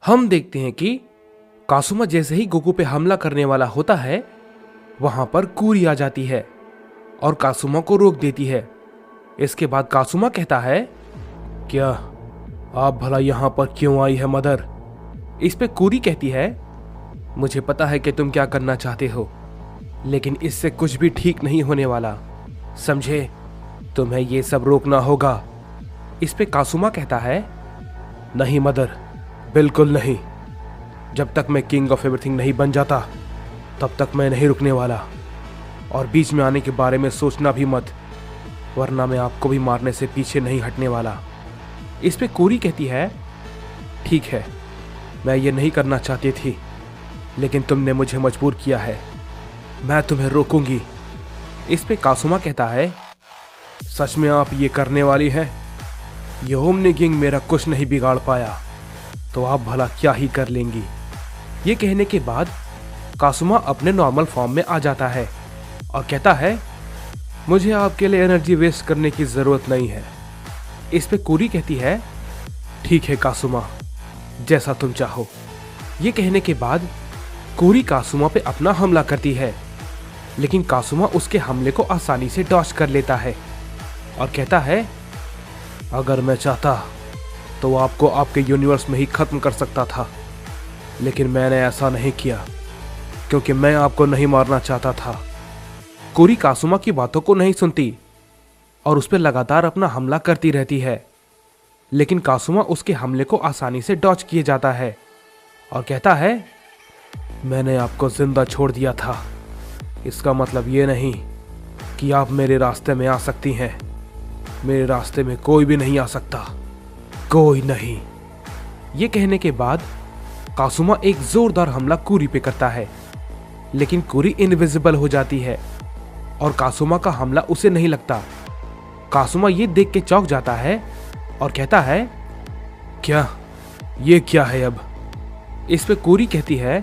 हम देखते हैं कि कासुमा जैसे ही गोकू पे हमला करने वाला होता है, वहां पर कूरी आ जाती है और कासुमा को रोक देती है। इसके बाद कासुमा कहता है, क्या आप भला यहां पर क्यों आई है मदर? इस पे कूरी कहती है, मुझे पता है कि तुम क्या करना चाहते हो, लेकिन इससे कुछ भी ठीक नहीं होने वाला, समझे? तुम्हें ये सब रोकना होगा। इस पे कासुमा कहता है, नहीं मदर, बिल्कुल नहीं। जब तक मैं किंग ऑफ एवरीथिंग नहीं बन जाता तब तक मैं नहीं रुकने वाला, और बीच में आने के बारे में सोचना भी मत, वरना मैं आपको भी मारने से पीछे नहीं हटने वाला। इस पे कूरी कहती है, ठीक है, मैं ये नहीं करना चाहती थी, लेकिन तुमने मुझे मजबूर किया है, मैं तुम्हें रोकूंगी। इस पे कासुमा कहता है, सच में आप ये करने वाली हैं? योमनी किंग मेरा कुछ नहीं बिगाड़ पाया, तो आप भला क्या ही कर लेंगी। ये कहने के बाद कासुमा अपने नॉर्मल फॉर्म में आ जाता है और कहता है, मुझे आपके लिए एनर्जी वेस्ट करने की जरूरत नहीं है। इस पे कूरी कहती है, ठीक है कासुमा, जैसा तुम चाहो। ये कहने के बाद कूरी कासुमा पे अपना हमला करती है, लेकिन कासुमा उसके हमले को आसानी से डॉज कर लेता है और कहता है, अगर मैं चाहता तो आपको आपके यूनिवर्स में ही खत्म कर सकता था, लेकिन मैंने ऐसा नहीं किया क्योंकि मैं आपको नहीं मारना चाहता था। कूरी कासुमा की बातों को नहीं सुनती और उस पर लगातार अपना हमला करती रहती है, लेकिन कासुमा उसके हमले को आसानी से डॉज किए जाता है और कहता है, मैंने आपको जिंदा छोड़ दिया था, इसका मतलब ये नहीं कि आप मेरे रास्ते में आ सकती हैं। मेरे रास्ते में कोई भी नहीं आ सकता, कोई नहीं। ये कहने के बाद कासुमा एक जोरदार हमला कूरी पे करता है, लेकिन कूरी इनविजिबल हो जाती है और कासुमा का हमला उसे नहीं लगता। कासुमा ये देख के चौंक जाता है और कहता है, क्या ये क्या है अब? इस पे कूरी कहती है,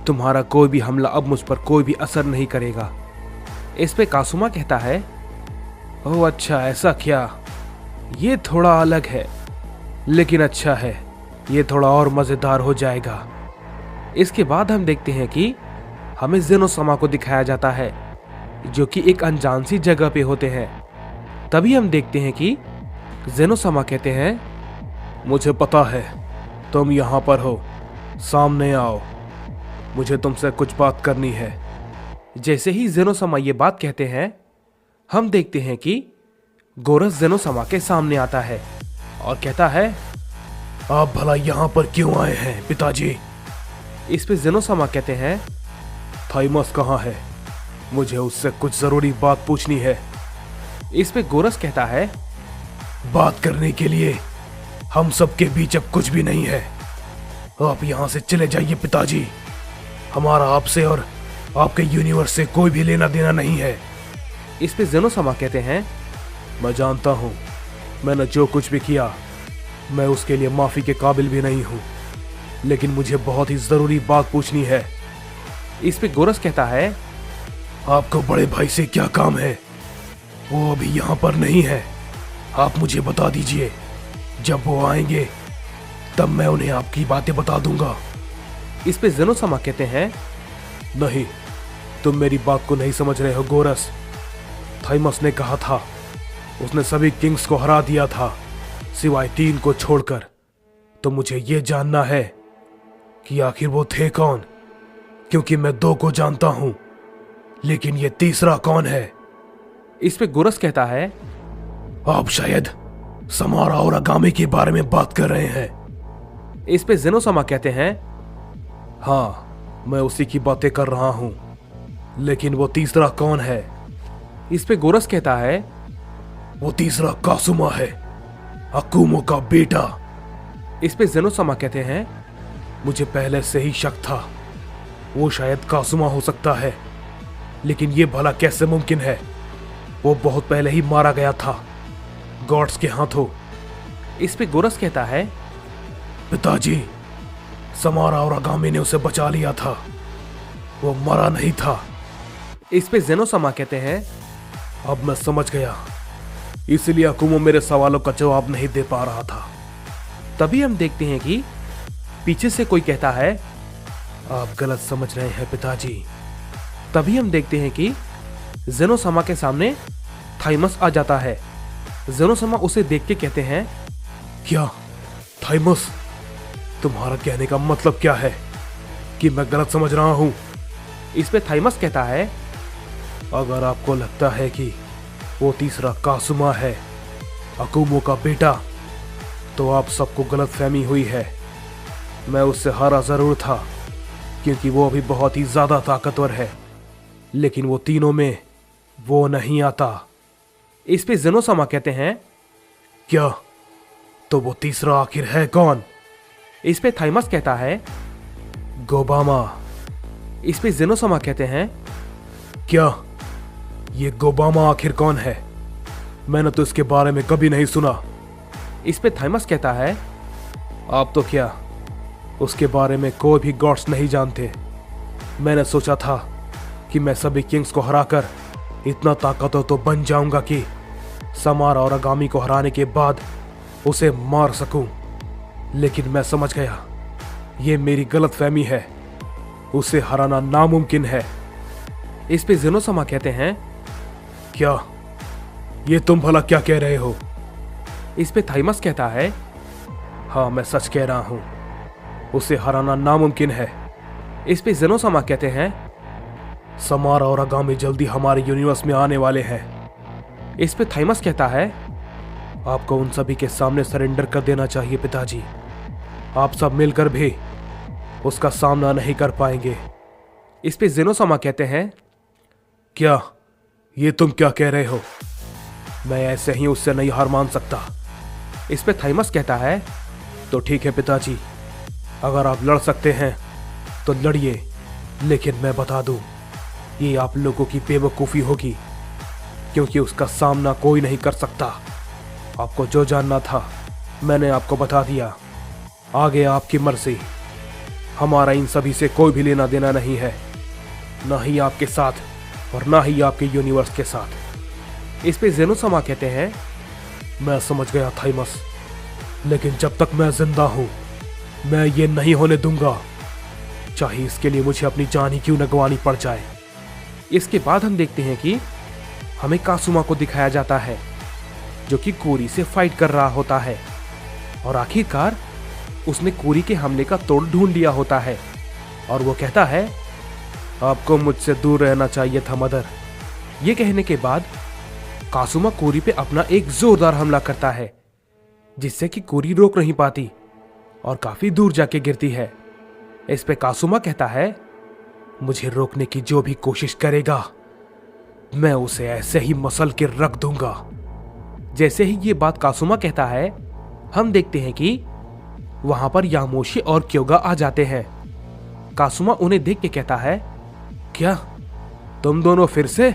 तुम्हारा कोई भी हमला अब मुझ पर कोई भी असर नहीं करेगा। इस पे कासुमा कहता है, ओह अच्छा, ऐसा क्या? ये थोड़ा अलग है, लेकिन अच्छा है, ये थोड़ा और मजेदार हो जाएगा। इसके बाद हम देखते हैं कि हमें ज़ेनोसमा को दिखाया जाता है, जो कि एक अनजान सी जगह पे होते हैं। तभी हम देखते हैं कि ज़ेनोसमा कहते हैं, मुझे पता है तुम यहां पर हो, सामने आओ, मुझे तुमसे कुछ बात करनी है। जैसे ही ज़ेनोसमा ये बात कहते हैं, हम देखते हैं कि गोरस ज़ेनोसमा के सामने आता है और कहता है, आप भला यहां पर क्यों आए हैं पिताजी? इस पे ज़ेनोसमा कहते हैं, थाइमस कहाँ है? मुझे उससे कुछ जरूरी बात पूछनी है। इस पे गोरस कहता है, बात करने के लिए हम सबके बीच अब कुछ भी नहीं है, आप यहां से चले जाइए पिताजी, हमारा आपसे और आपके यूनिवर्स से कोई भी लेना देना नहीं है। इस पे ज़ेनोसमा कहते हैं, मैं जानता हूं, मैंने जो कुछ भी किया मैं उसके लिए माफी के काबिल भी नहीं हूं, लेकिन मुझे बहुत ही जरूरी बात पूछनी है। इस पे गोरस कहता है, आपको बड़े भाई से क्या काम है? वो अभी यहां पर नहीं है, आप मुझे बता दीजिए, जब वो आएंगे तब मैं उन्हें आपकी बातें बता दूंगा। इस पे ज़ेनोसमा कहते हैं, नहीं, तुम मेरी बात को नहीं समझ रहे हो गोरस। थाइमस ने कहा था, उसने सभी किंग्स को हरा दिया था सिवाय 3 को छोड़कर। तो मुझे यह जानना है कि आखिर वो थे कौन, क्योंकि मैं 2 को जानता हूं, लेकिन ये तीसरा कौन है? इस पे गोरस कहता है, आप शायद समारा और अगामी के बारे में बात कर रहे हैं। इस पे ज़ेनोसमा कहते हैं, हाँ, मैं उसी की बातें कर रहा हूं, लेकिन वो तीसरा कौन है? इस पे गोरस कहता है, वो तीसरा कासुमा है, अकुमो का बेटा। इस पे ज़ेनोसमा कहते हैं, मुझे पहले से ही शक था, वो शायद कासुमा हो सकता है, लेकिन ये भला कैसे मुमकिन है? वो बहुत पहले ही मारा गया था गॉड्स के हाथों। इस पे गोरस कहता है, पिताजी, समारा और अगामी ने उसे बचा लिया था, वो मरा नहीं था। इस पे ज़ेनोसमा कहते हैं, अब मैं समझ गया, इसलिए अकुमो मेरे सवालों का जवाब नहीं दे पा रहा था। तभी हम देखते हैं कि पीछे से कोई कहता है, आप गलत समझ रहे हैं पिताजी। तभी हम देखते हैं कि जेनोसामा के सामने थाइमस आ जाता है। जेनोसामा उसे देख के कहते हैं, क्या थाइमस, तुम्हारा कहने का मतलब क्या है कि मैं गलत समझ रहा हूं? इस पे थाइमस कहता है, अगर आपको लगता है कि वो तीसरा कासुमा है, अकुमो का बेटा, तो आप सबको गलतफहमी हुई है। मैं उससे हारा जरूर था क्योंकि वो अभी बहुत ही ज्यादा ताकतवर है, लेकिन वो तीनों में वो नहीं आता। इस पे जेनोसामा कहते हैं, क्या तो वो तीसरा आखिर है कौन? इस पे थाइमस कहता है, गोबामा। इस पे जेनोसामा कहते हैं, क्या ये गोबामा आखिर कौन है? मैंने तो इसके बारे में कभी नहीं सुना। इस पे थाइमस कहता है, आप तो क्या उसके बारे में कोई भी गॉड्स नहीं जानते। मैंने सोचा था कि मैं सभी किंग्स को हराकर इतना ताकतवर तो बन जाऊंगा कि समारा और आगामी को हराने के बाद उसे मार सकूं, लेकिन मैं समझ गया ये मेरी गलतफहमी है। उसे हराना नामुमकिन है। इस पे जेनोसामा कहते हैं, क्या ये तुम भला क्या कह रहे हो? इस पे थाइमस कहता है, हाँ मैं सच कह रहा हूं, उसे हराना नामुमकिन है। इस पे जेनोसामा कहते हैं, समारा और आगामी जल्दी हमारे यूनिवर्स में आने वाले हैं। इस पे थाइमस कहता है, आपको उन सभी के सामने सरेंडर कर देना चाहिए पिताजी। आप सब मिलकर भी उसका सामना नहीं कर पाएंगे। इस पे जेनोसामा कहते हैं, क्या ये तुम क्या कह रहे हो? मैं ऐसे ही उससे नहीं हार मान सकता। इस पे थाइमस कहता है, तो ठीक है पिताजी, अगर आप लड़ सकते हैं तो लड़िए, लेकिन मैं बता दूं ये आप लोगों की बेवकूफ़ी होगी, क्योंकि उसका सामना कोई नहीं कर सकता। आपको जो जानना था मैंने आपको बता दिया, आगे आपकी मर्जी। हमारा इन सभी से कोई भी लेना देना नहीं है, ना ही आपके साथ और ना ही आपके यूनिवर्स के साथ। इस पे जेनोसामा कहते हैं, मैं समझ गया थाइमस, लेकिन जब तक मैं जिंदा हूं मैं ये नहीं होने दूंगा, चाहे इसके लिए मुझे अपनी जान ही क्यों न गंवानी पड़ जाए। इसके बाद हम देखते हैं कि हमें कासुमा को दिखाया जाता है जो कि कोरी से फाइट कर रहा होता है, और आखिरकार उसने कोरी के हमले का तोड़ ढूंढ लिया होता है, और वो कहता है, आपको मुझसे दूर रहना चाहिए था मदर। ये कहने के बाद कासुमा कोरी पे अपना एक जोरदार हमला करता है, जिससे कि कोरी रोक नहीं पाती और काफी दूर जाके गिरती है। इस पे कासुमा कहता है, मुझे रोकने की जो भी कोशिश करेगा मैं उसे ऐसे ही मसल के रख दूंगा। जैसे ही ये बात कासुमा कहता है, हम देखते हैं कि वहां पर यामोशी और क्योगा आ जाते हैं। कासुमा उन्हें देख के कहता है, क्या तुम दोनों फिर से?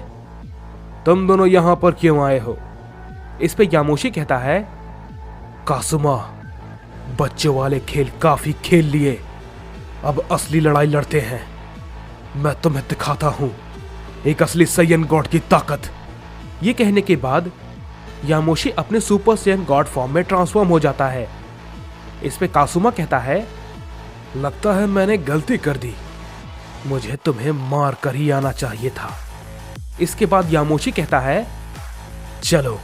तुम दोनों यहां पर क्यों आए हो? इस पे यामोशी कहता है, कासुमा, बच्चों वाले खेल काफी खेल लिए, अब असली लड़ाई लड़ते हैं। मैं तुम्हें दिखाता हूं एक असली सैयन गॉड की ताकत। ये कहने के बाद यामोशी अपने सुपर सैयन गॉड फॉर्म में ट्रांसफॉर्म हो जाता है। इस पे कासुमा कहता है, लगता है मैंने गलती कर दी, मुझे तुम्हें मार कर ही आना चाहिए था। इसके बाद यामोशी कहता है, चलो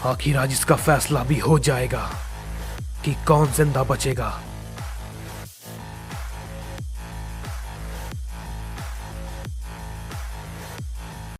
आखिर आज इसका फैसला भी हो जाएगा कि कौन जिंदा बचेगा।